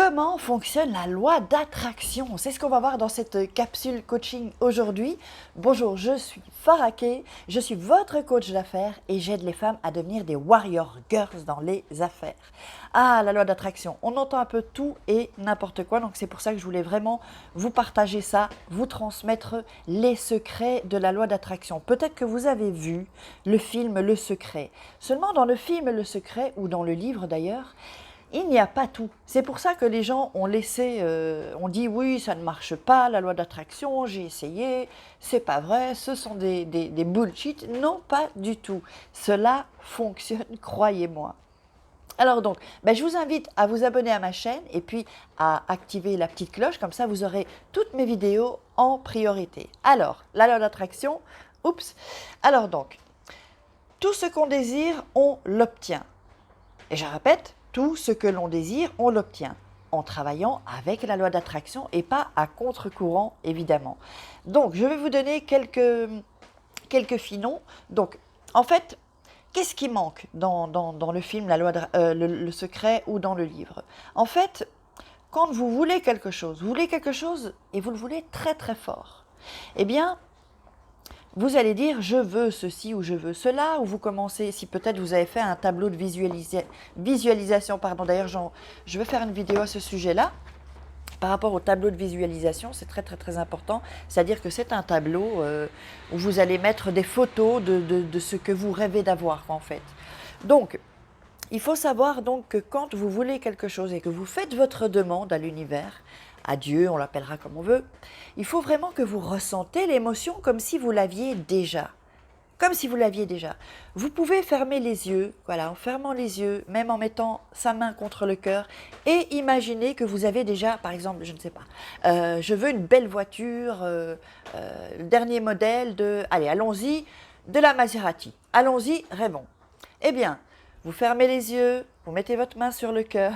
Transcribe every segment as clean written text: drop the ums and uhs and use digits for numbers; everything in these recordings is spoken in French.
Comment fonctionne la loi d'attraction? C'est ce qu'on va voir dans cette capsule coaching aujourd'hui. Bonjour, je suis Faraké, je suis votre coach d'affaires et j'aide les femmes à devenir des warrior girls dans les affaires. Ah, la loi d'attraction, on entend un peu tout et n'importe quoi, donc c'est pour ça que je voulais vraiment vous partager ça, vous transmettre les secrets de la loi d'attraction. Peut-être que vous avez vu le film Le Secret. Seulement dans le film Le Secret, ou dans le livre d'ailleurs, il n'y a pas tout. C'est pour ça que les gens ont on dit oui, ça ne marche pas, la loi d'attraction, j'ai essayé, c'est pas vrai, ce sont des bullshit. Non, pas du tout. Cela fonctionne, croyez-moi. Alors donc, je vous invite à vous abonner à ma chaîne et puis à activer la petite cloche, comme ça vous aurez toutes mes vidéos en priorité. Alors, la loi d'attraction, oups. Alors donc, tout ce qu'on désire, on l'obtient. Et je répète, tout ce que l'on désire, on l'obtient en travaillant avec la loi d'attraction et pas à contre-courant, évidemment. Donc, je vais vous donner quelques filons. Donc, en fait, qu'est-ce qui manque dans le film Le Secret ou dans le livre? En fait, quand vous voulez quelque chose et vous le voulez très très fort, eh bien, vous allez dire « je veux ceci » ou « je veux cela » ou vous commencez, si peut-être vous avez fait un tableau de visualisation, pardon, d'ailleurs je vais faire une vidéo à ce sujet-là, par rapport au tableau de visualisation, c'est très très très important, c'est-à-dire que c'est un tableau où vous allez mettre des photos de ce que vous rêvez d'avoir en fait. Donc, il faut savoir donc que quand vous voulez quelque chose et que vous faites votre demande à l'univers, à Dieu, on l'appellera comme on veut, il faut vraiment que vous ressentez l'émotion comme si vous l'aviez déjà. Comme si vous l'aviez déjà. Vous pouvez fermer les yeux, voilà, en fermant les yeux, même en mettant sa main contre le cœur, et imaginer que vous avez déjà, par exemple, je ne sais pas, je veux une belle voiture, le dernier modèle allez, allons-y, de la Maserati. Allons-y, rêvons. Eh bien, vous fermez les yeux, vous mettez votre main sur le cœur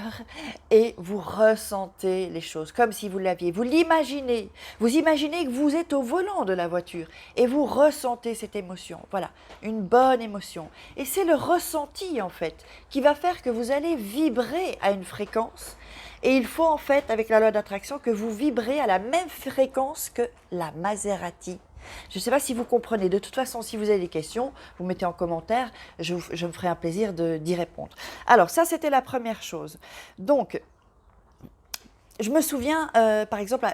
et vous ressentez les choses comme si vous l'aviez. Vous l'imaginez. Vous imaginez que vous êtes au volant de la voiture et vous ressentez cette émotion. Voilà, une bonne émotion. Et c'est le ressenti en fait qui va faire que vous allez vibrer à une fréquence. Et il faut en fait, avec la loi d'attraction, que vous vibrez à la même fréquence que la Maserati. Je ne sais pas si vous comprenez. De toute façon, si vous avez des questions, vous mettez en commentaire, je me ferai un plaisir d'y répondre. Alors, ça, c'était la première chose. Donc, je me souviens, par exemple,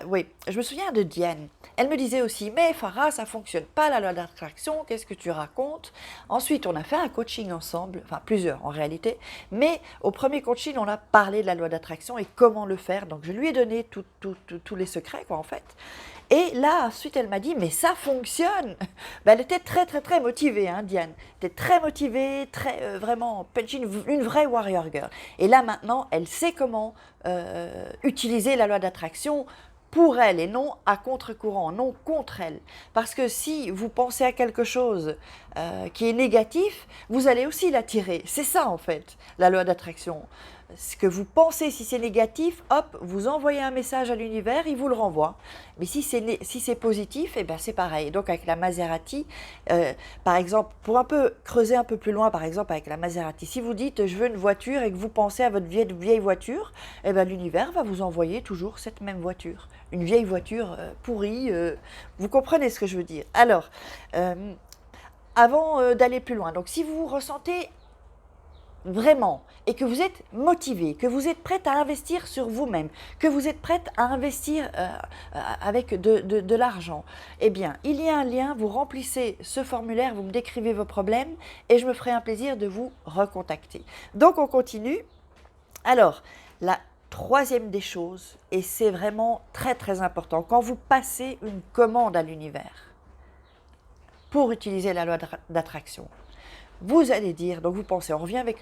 je me souviens de Diane. Elle me disait aussi, mais Farah, ça ne fonctionne pas la loi d'attraction, qu'est-ce que tu racontes? Ensuite, on a fait un coaching ensemble, enfin plusieurs en réalité, mais au premier coaching, on a parlé de la loi d'attraction et comment le faire. Donc, je lui ai donné tous les secrets, quoi, en fait. Et là, ensuite, elle m'a dit, mais ça fonctionne. Elle était très, très, très motivée, hein, Diane. Elle était très motivée, vraiment, une vraie warrior girl. Et là, maintenant, elle sait comment utiliser la loi d'attraction pour elle et non à contre-courant, non contre elle. Parce que si vous pensez à quelque chose qui est négatif, vous allez aussi l'attirer. C'est ça, en fait, la loi d'attraction. Ce que vous pensez, si c'est négatif, hop, vous envoyez un message à l'univers, il vous le renvoie. Mais si c'est positif, eh ben c'est pareil. Donc avec la Maserati, par exemple, pour creuser un peu plus loin, par exemple avec la Maserati, si vous dites je veux une voiture et que vous pensez à votre vieille voiture, eh ben l'univers va vous envoyer toujours cette même voiture. Une vieille voiture pourrie, vous comprenez ce que je veux dire. Alors, avant d'aller plus loin, donc si vous ressentez vraiment, et que vous êtes motivé, que vous êtes prête à investir sur vous-même, que vous êtes prête à investir avec de l'argent, eh bien, il y a un lien, vous remplissez ce formulaire, vous me décrivez vos problèmes, et je me ferai un plaisir de vous recontacter. Donc, on continue. Alors, la troisième des choses, et c'est vraiment très très important, quand vous passez une commande à l'univers, pour utiliser la loi d'attraction, vous allez dire, donc vous pensez, on revient avec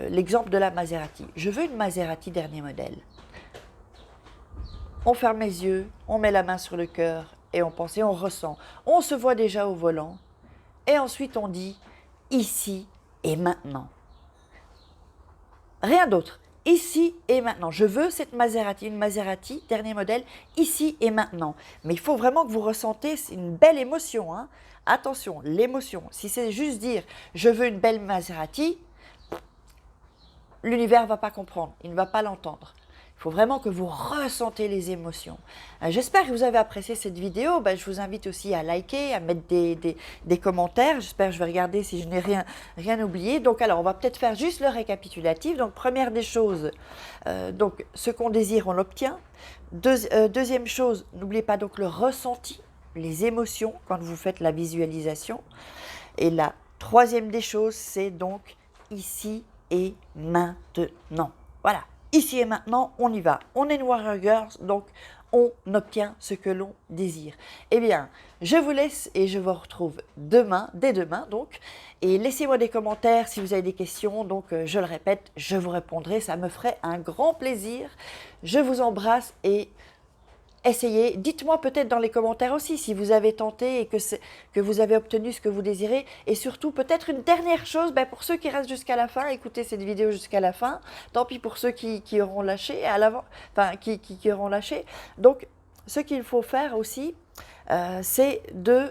l'exemple de la Maserati. Je veux une Maserati dernier modèle. On ferme les yeux, on met la main sur le cœur et on pense et on ressent. On se voit déjà au volant et ensuite on dit ici et maintenant. Rien d'autre. Ici et maintenant. Je veux cette Maserati, une Maserati, dernier modèle, ici et maintenant. Mais il faut vraiment que vous ressentez une belle émotion, hein. Attention, l'émotion. Si c'est juste dire « je veux une belle Maserati », l'univers ne va pas comprendre, il ne va pas l'entendre. Il faut vraiment que vous ressentez les émotions. J'espère que vous avez apprécié cette vidéo. Je vous invite aussi à liker, à mettre des commentaires. J'espère que je vais regarder si je n'ai rien oublié. Donc alors, on va peut-être faire juste le récapitulatif. Donc première des choses, donc ce qu'on désire, on l'obtient. Deuxième chose, n'oubliez pas donc le ressenti, les émotions quand vous faites la visualisation. Et la troisième des choses, c'est donc ici et maintenant. Voilà. Ici et maintenant, on y va. On est une Warrior Girls, donc on obtient ce que l'on désire. Eh bien, je vous laisse et je vous retrouve demain, dès demain donc. Et laissez-moi des commentaires si vous avez des questions. Donc, je le répète, je vous répondrai. Ça me ferait un grand plaisir. Je vous embrasse et essayez. Dites-moi peut-être dans les commentaires aussi si vous avez tenté et que vous avez obtenu ce que vous désirez. Et surtout, peut-être une dernière chose, pour ceux qui restent jusqu'à la fin, écoutez cette vidéo jusqu'à la fin. Tant pis pour ceux qui auront lâché à l'avant, qui auront lâché. Donc, ce qu'il faut faire aussi, c'est de